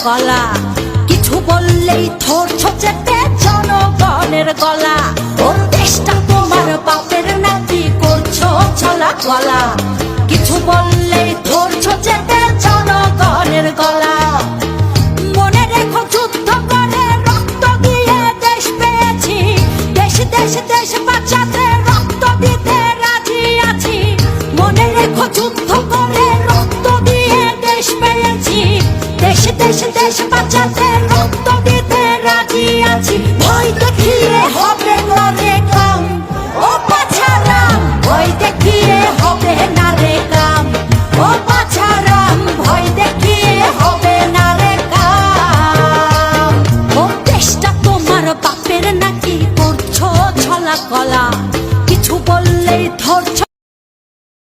গলা, কিছু বললেই ধরছো চেপে জনগণের গলা। ও দেশটা তোমার বাপের নাতি, করছো ছলা গলা, কিছু বললেই ধরছো চেপে জনগণের গলা। মনে রেখো যুদ্ধ করে রক্ত দিয়ে দেশ পেয়েছি, দেশ দেশ দেশ বাঁচাতে রক্ত দিতে রাজি আছি। মনে রেখো যুদ্ধ করে রক্ত দিয়ে দেশ পেয়েছি, দেশ দেশ দেশ